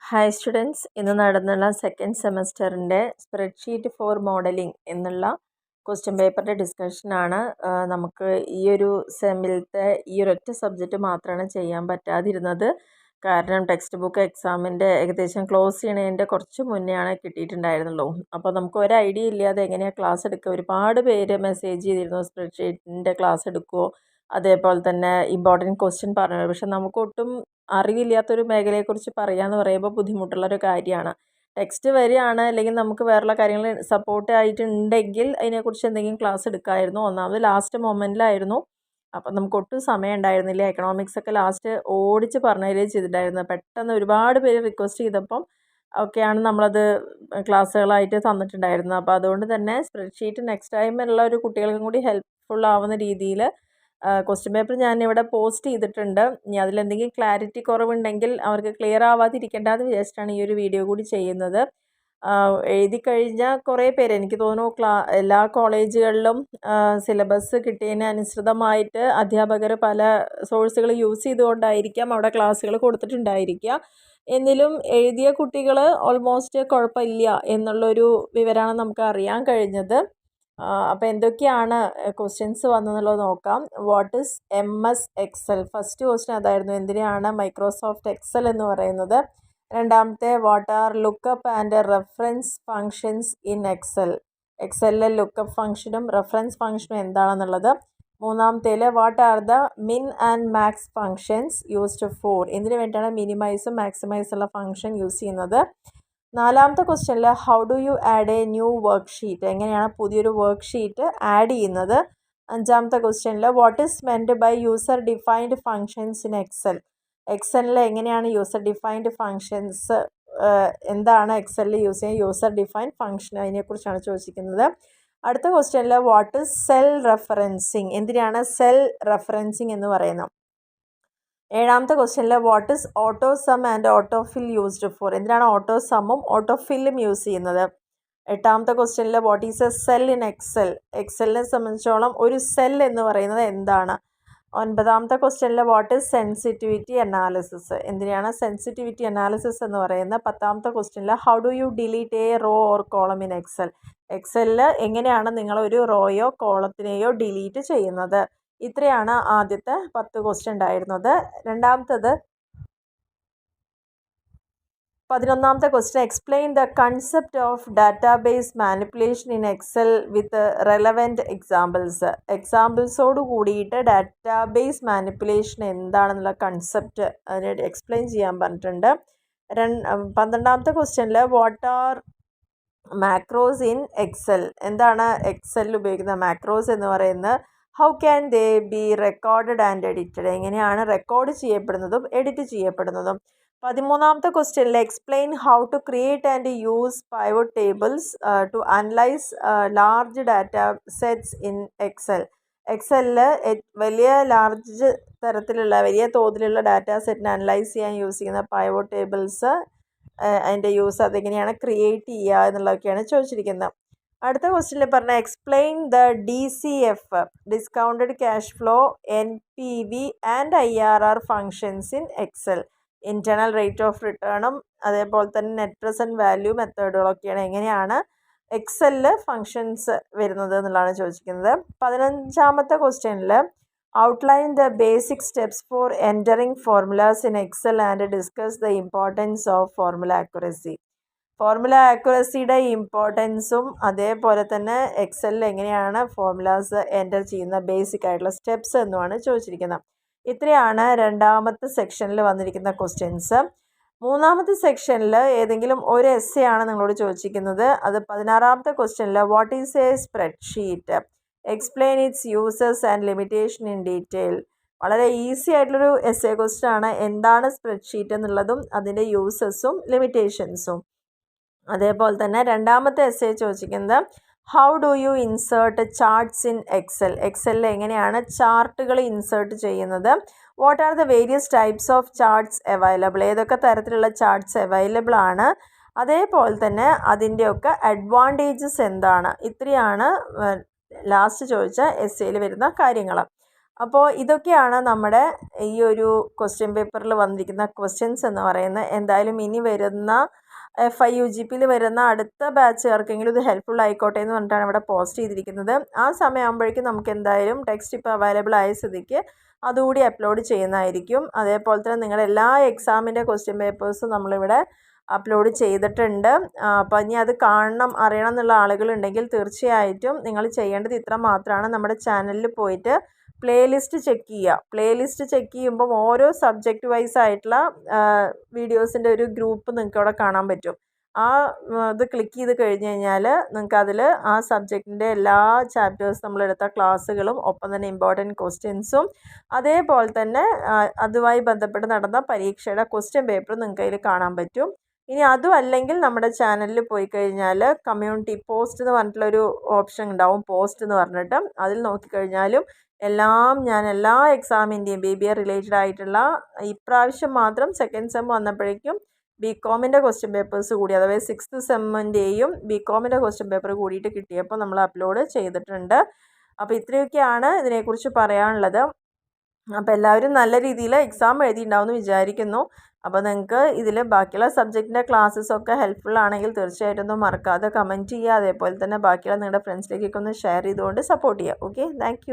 Hi students, ഇന്ന് നടന്നുള്ള second സെമസ്റ്ററിൻ്റെ spreadsheet four modelling എന്നുള്ള question പേപ്പറിൻ്റെ ഡിസ്കഷനാണ്. നമുക്ക് ഈ ഒരു സെമ്മിലത്തെ ഈ ഒരൊറ്റ സബ്ജക്റ്റ് മാത്രമാണ് ചെയ്യാൻ പറ്റാതിരുന്നത്. കാരണം ടെക്സ്റ്റ് ബുക്ക് എക്സാമിൻ്റെ ഏകദേശം ക്ലോസ് ചെയ്യണതിൻ്റെ കുറച്ച് മുന്നെയാണ് കിട്ടിയിട്ടുണ്ടായിരുന്നുള്ളൂ. അപ്പോൾ നമുക്ക് ഒരു ഐഡിയ ഇല്ലാതെ എങ്ങനെയാണ് ക്ലാസ് എടുക്കുക. ഒരുപാട് പേര് മെസ്സേജ് ചെയ്തിരുന്നു, സ്പ്രെഡ്ഷീറ്റിൻ്റെ ക്ലാസ് എടുക്കുമോ, അതേപോലെ തന്നെ ഇമ്പോർട്ടൻറ്റ് ക്വസ്റ്റ്യൻ പറഞ്ഞു. പക്ഷെ നമുക്കൊട്ടും അറിവില്ലാത്തൊരു മേഖലയെക്കുറിച്ച് പറയാന്ന് പറയുമ്പോൾ ബുദ്ധിമുട്ടുള്ളൊരു കാര്യമാണ്. ടെക്സ്റ്റ് വരികയാണ്, അല്ലെങ്കിൽ നമുക്ക് വേറെയുള്ള കാര്യങ്ങൾ സപ്പോർട്ട് ആയിട്ടുണ്ടെങ്കിൽ അതിനെക്കുറിച്ച് എന്തെങ്കിലും ക്ലാസ് എടുക്കാമായിരുന്നു. ഒന്നാമത് ലാസ്റ്റ് മൊമെൻറ്റിലായിരുന്നു, അപ്പം നമുക്ക് ഒട്ടും സമയം ഉണ്ടായിരുന്നില്ല. എക്കണോമിക്സൊക്കെ ലാസ്റ്റ് ഓടിച്ച് പറഞ്ഞു തരികയും ചെയ്തിട്ടുണ്ടായിരുന്നു. പെട്ടെന്ന് ഒരുപാട് പേര് റിക്വസ്റ്റ് ചെയ്തപ്പം ഒക്കെയാണ് നമ്മളത് ക്ലാസ്സുകളായിട്ട് തന്നിട്ടുണ്ടായിരുന്നത്. അപ്പോൾ അതുകൊണ്ട് തന്നെ സ്പ്രെഡ്ഷീറ്റ് നെക്സ്റ്റ് ടൈമുള്ള ഒരു കുട്ടികൾക്കും കൂടി ഹെൽപ്ഫുൾ ആവുന്ന രീതിയിൽ ക്വസ്റ്റ്യൻ പേപ്പർ ഞാനിവിടെ പോസ്റ്റ് ചെയ്തിട്ടുണ്ട്. ഇനി അതിലെന്തെങ്കിലും ക്ലാരിറ്റി കുറവുണ്ടെങ്കിൽ അവർക്ക് ക്ലിയർ ആവാതിരിക്കേണ്ടതെന്ന് വിചാരിച്ചിട്ടാണ് ഈ ഒരു വീഡിയോ കൂടി ചെയ്യുന്നത്. എഴുതി കഴിഞ്ഞ കുറേ പേര്, എനിക്ക് തോന്നുന്നു എല്ലാ കോളേജുകളിലും സിലബസ് കിട്ടിയതിന് അനുസൃതമായിട്ട് അധ്യാപകർ പല സോഴ്സുകൾ യൂസ് ചെയ്തുകൊണ്ടായിരിക്കാം അവിടെ ക്ലാസ്സുകൾ കൊടുത്തിട്ടുണ്ടായിരിക്കുക. എന്നിലും എഴുതിയ കുട്ടികൾ ഓൾമോസ്റ്റ് കുഴപ്പമില്ല എന്നുള്ളൊരു വിവരമാണ് നമുക്ക് അറിയാൻ കഴിഞ്ഞത്. അപ്പോൾ എന്തൊക്കെയാണ് ക്വസ്റ്റ്യൻസ് വന്നെന്നുള്ളത് നോക്കാം. What is MS Excel? First question അതായിരുന്നു, എന്തിനാണ് മൈക്രോസോഫ്റ്റ് എക്സൽ എന്ന് പറയുന്നത്. രണ്ടാമത്തെ, what are lookup and reference functions in Excel? എക്സലിലെ ലുക്കപ്പ് ഫംഗ്ഷനും റെഫറൻസ് ഫംഗ്ഷനും എന്താണെന്നുള്ളത്. മൂന്നാമത്തേൽ, what are the min and max functions used for? എന്തിനു വേണ്ടിയാണ് മിനിമൈസും മാക്സിമൈസും ഉള്ള ഫംഗ്ഷൻ യൂസ് ചെയ്യുന്നത്. നാലാമത്തെ ക്വസ്റ്റ്യനിൽ, how do you add a new worksheet? എങ്ങനെയാണ് പുതിയൊരു വർക്ക് ഷീറ്റ് ആഡ് ചെയ്യുന്നത്. അഞ്ചാമത്തെ ക്വസ്റ്റ്യനിൽ, what is meant by user defined functions in Excel? എക്സലിൽ എങ്ങനെയാണ് യൂസർ ഡിഫൈൻഡ് ഫങ്ഷൻസ്, എന്താണ് എക്സലിൽ യൂസ് ചെയ്യുന്നത് യൂസർ ഡിഫൈൻഡ് ഫങ്ഷൻ, അതിനെക്കുറിച്ചാണ് ചോദിച്ചിരിക്കുന്നത്. അടുത്ത ക്വസ്റ്റ്യനിൽ, വാട്ട് ഈസ് സെൽ റെഫറൻസിങ്? എന്തിനാണ് സെൽ റെഫറൻസിങ് എന്ന് പറയുന്നത്. ഏഴാമത്തെ ക്വസ്റ്റ്യനിൽ, what is auto sum and auto fill used for? എന്തിനാണ് ഓട്ടോ സമ്മും ഓട്ടോ ഫില്ലും യൂസ് ചെയ്യുന്നത്. എട്ടാമത്തെ ക്വസ്റ്റ്യനിൽ, what is a cell in Excel? എക്സലിനെ സംബന്ധിച്ചോളം ഒരു സെൽ എന്ന് പറയുന്നത് എന്താണ്. ഒൻപതാമത്തെ ക്വസ്റ്റ്യനിൽ, വാട്ട് ഈസ് സെൻസിറ്റിവിറ്റി അനാലിസിസ്? എന്തിനാണ് സെൻസിറ്റിവിറ്റി അനാലിസിസ് എന്ന് പറയുന്നത്. പത്താമത്തെ ക്വസ്റ്റ്യനിൽ, how do you delete a row or column in Excel? എക്സലിൽ എങ്ങനെയാണ് നിങ്ങൾ ഒരു റോയോ കോളത്തിനെയോ ഡിലീറ്റ് ചെയ്യുന്നത്. ഇത്രയാണ് ആദ്യത്തെ 10 ക്വസ്റ്റ്യൻ ഉണ്ടായിരുന്നത്. രണ്ടാമത്തത് 11ാമത്തെ question, explain the concept of database manipulation in Excel with relevant examples. എക്സാമ്പിൾസോട് കൂടിയിട്ട് ഡാറ്റാബേസ് മാനിപ്പുലേഷൻ എന്താണെന്നുള്ള കൺസെപ്റ്റ് അതിനെ എക്സ്പ്ലെയിൻ ചെയ്യാൻ പറഞ്ഞിട്ടുണ്ട്. 12ാമത്തെ ക്വസ്റ്റ്യനിൽ, what are macros in Excel? എന്താണ് എക്സലിൽ ഉപയോഗിക്കുന്ന മാക്രോസ് എന്ന് പറയുന്നത്. How can they be recorded and edited? എങ്ങനെയാണ് റെക്കോർഡ് ചെയ്യപ്പെടുന്നതും എഡിറ്റ് ചെയ്യപ്പെടുന്നതും. 13ാമത്തെ ക്വസ്റ്റ്യനിൽ, explain how to create and use pivot tables to analyse large data sets in Excel. എക്സലിൽ വലിയ ലാർജ് തരത്തിലുള്ള വലിയ തോതിലുള്ള ഡാറ്റ സെറ്റിനെ അനലൈസ് ചെയ്യാൻ യൂസ് ചെയ്യുന്ന പൈവറ്റ് ടേബിൾസ്, അതിൻ്റെ യൂസ് അതെങ്ങനെയാണ് ക്രിയേറ്റ് ചെയ്യുക എന്നുള്ളതൊക്കെയാണ് ചോദിച്ചിരിക്കുന്നത്. അടുത്ത ക്വസ്റ്റ്യനിൽ പറഞ്ഞ, explain the DCF discounted cash flow, NPV and IRR functions in Excel. Internal rate of റിട്ടേണും അതേപോലെ തന്നെ നെറ്റ് പ്രസൻറ്റ് വാല്യൂ മെത്തേഡുകളൊക്കെയാണ് എങ്ങനെയാണ് എക്സലിൽ ഫങ്ഷൻസ് വരുന്നത് എന്നുള്ളതാണ് ചോദിച്ചിരിക്കുന്നത്. 15ാമത്തെ ക്വസ്റ്റ്യനിൽ, outline the basic steps for entering formulas in Excel and discuss the importance of formula accuracy. Formula ആക്യുറസിയുടെ ഇമ്പോർട്ടൻസും അതേപോലെ തന്നെ എക്സലിൽ എങ്ങനെയാണ് ഫോർമുലാസ് എൻ്റർ ചെയ്യുന്ന ബേസിക് ആയിട്ടുള്ള സ്റ്റെപ്സ് എന്നുമാണ് ചോദിച്ചിരിക്കുന്നത്. ഇത്രയാണ് രണ്ടാമത്തെ സെക്ഷനിൽ വന്നിരിക്കുന്ന ക്വസ്റ്റ്യൻസ്. മൂന്നാമത്തെ സെക്ഷനിൽ ഏതെങ്കിലും ഒരു എസ്സേ ആണ് നിങ്ങളോട് ചോദിച്ചിരിക്കുന്നത്. അത് 16ാമത്തെ ക്വസ്റ്റ്യനിൽ, what is A spreadsheet? Explain its users and limitation in detail. വളരെ ഈസി ആയിട്ടുള്ളൊരു എസ്സേ ക്വസ്റ്റ്യൻ ആണ്. എന്താണ് സ്പ്രെഡ്ഷീറ്റ് എന്നുള്ളതും അതിൻ്റെ യൂസസും ലിമിറ്റേഷൻസും. അതേപോലെ തന്നെ രണ്ടാമത്തെ എസ്സേ ചോദിച്ചിരിക്കുന്നത്, how do you insert charts in Excel? എക്സലിൽ എങ്ങനെയാണ് ചാർട്ടുകൾ ഇൻസേർട്ട് ചെയ്യുന്നത്. What are the various types of charts available? ഏതൊക്കെ തരത്തിലുള്ള ചാർട്ട്സ് അവൈലബിൾ ആണ്. അതേപോലെ തന്നെ അതിൻ്റെയൊക്കെ അഡ്വാൻറ്റേജസ് എന്താണ്. ഇത്രയാണ് ലാസ്റ്റ് ചോദിച്ച എസ്സേയിൽ വരുന്ന കാര്യങ്ങൾ. അപ്പോൾ ഇതൊക്കെയാണ് നമ്മുടെ ഈ ഒരു ക്വസ്റ്റ്യൻ പേപ്പറിൽ വന്നിരിക്കുന്ന ക്വസ്റ്റ്യൻസ് എന്ന് പറയുന്നത്. എന്തായാലും ഇനി വരുന്ന FIUGPയിൽ വരുന്ന അടുത്ത ബാച്ചുകാർക്കെങ്കിലും ഇത് ഹെൽപ്ഫുൾ ആയിക്കോട്ടെ എന്ന് പറഞ്ഞിട്ടാണ് ഇവിടെ പോസ്റ്റ് ചെയ്തിരിക്കുന്നത്. ആ സമയമാകുമ്പോഴേക്കും നമുക്ക് എന്തായാലും ടെക്സ്റ്റ് ഇപ്പോൾ അവൈലബിൾ ആയ സ്ഥിതിക്ക് അതുകൂടി അപ്ലോഡ് ചെയ്യുന്നതായിരിക്കും. അതേപോലെ തന്നെ നിങ്ങളുടെ എല്ലാ എക്സാമിൻ്റെ ക്വസ്റ്റ്യൻ പേപ്പേഴ്സും നമ്മളിവിടെ അപ്ലോഡ് ചെയ്തിട്ടുണ്ട്. അപ്പോൾ ഇനി അത് കാണണം അറിയണം എന്നുള്ള ആളുകളുണ്ടെങ്കിൽ തീർച്ചയായിട്ടും നിങ്ങൾ ചെയ്യേണ്ടത് ഇത്ര മാത്രമാണ്. നമ്മുടെ ചാനലിൽ പോയിട്ട് പ്ലേലിസ്റ്റ് ചെക്ക് ചെയ്യുക. പ്ലേലിസ്റ്റ് ചെക്ക് ചെയ്യുമ്പം ഓരോ സബ്ജക്റ്റ് വൈസ് ആയിട്ടുള്ള വീഡിയോസിൻ്റെ ഒരു ഗ്രൂപ്പ് നിങ്ങൾക്ക് അവിടെ കാണാൻ പറ്റും. ആ ഇത് ക്ലിക്ക് ചെയ്ത് കഴിഞ്ഞ് കഴിഞ്ഞാൽ നിങ്ങൾക്ക് അതിൽ ആ സബ്ജക്റ്റിൻ്റെ എല്ലാ ചാപ്റ്റേഴ്സ് നമ്മളെടുത്ത ക്ലാസ്സുകളും ഒപ്പം തന്നെ ഇമ്പോർട്ടൻറ്റ് ക്വസ്റ്റ്യൻസും അതേപോലെ തന്നെ അതുമായി ബന്ധപ്പെട്ട് നടന്ന പരീക്ഷയുടെ ക്വസ്റ്റ്യൻ പേപ്പറും നിങ്ങൾക്ക് അതിൽ കാണാൻ പറ്റും. ഇനി അതും അല്ലെങ്കിൽ നമ്മുടെ ചാനലിൽ പോയി കഴിഞ്ഞാൽ കമ്മ്യൂണിറ്റി പോസ്റ്റ് എന്ന് പറഞ്ഞിട്ടുള്ളൊരു ഓപ്ഷൻ ഉണ്ടാവും, പോസ്റ്റ് എന്ന് പറഞ്ഞിട്ട്. അതിൽ നോക്കിക്കഴിഞ്ഞാലും ഞാൻ എല്ലാ എക്സാമിൻ്റെയും BBA റിലേറ്റഡ് ആയിട്ടുള്ള ഇപ്രാവശ്യം മാത്രം സെക്കൻഡ് സെം വന്നപ്പോഴേക്കും BCOMൻ്റെ ക്വസ്റ്റ്യൻ പേപ്പേഴ്സ് കൂടി, അഥവാ 6th സെമ്മിൻ്റെയും BCOMൻ്റെ ക്വസ്റ്റ്യൻ പേപ്പർ കൂടിയിട്ട് കിട്ടിയപ്പോൾ നമ്മൾ അപ്ലോഡ് ചെയ്തിട്ടുണ്ട്. അപ്പോൾ ഇത്രയൊക്കെയാണ് ഇതിനെക്കുറിച്ച് പറയാനുള്ളത്. അപ്പോൾ എല്ലാവരും നല്ല രീതിയിൽ എക്സാം എഴുതിയിട്ടുണ്ടാവുമെന്ന് വിചാരിക്കുന്നു. അപ്പോൾ നിങ്ങൾക്ക് ഇതിൽ ബാക്കിയുള്ള സബ്ജക്റ്റിൻ്റെ ക്ലാസ്സസൊക്കെ ഹെൽപ്ഫുൾ ആണെങ്കിൽ തീർച്ചയായിട്ടും ഒന്നും മറക്കാതെ കമൻറ്റ് ചെയ്യുക. അതേപോലെ തന്നെ ബാക്കിയുള്ള നിങ്ങളുടെ ഫ്രണ്ട്സിലേക്കൊക്കെ ഒന്ന് ഷെയർ ചെയ്തുകൊണ്ട് സപ്പോർട്ട് ചെയ്യുക. Okay, thank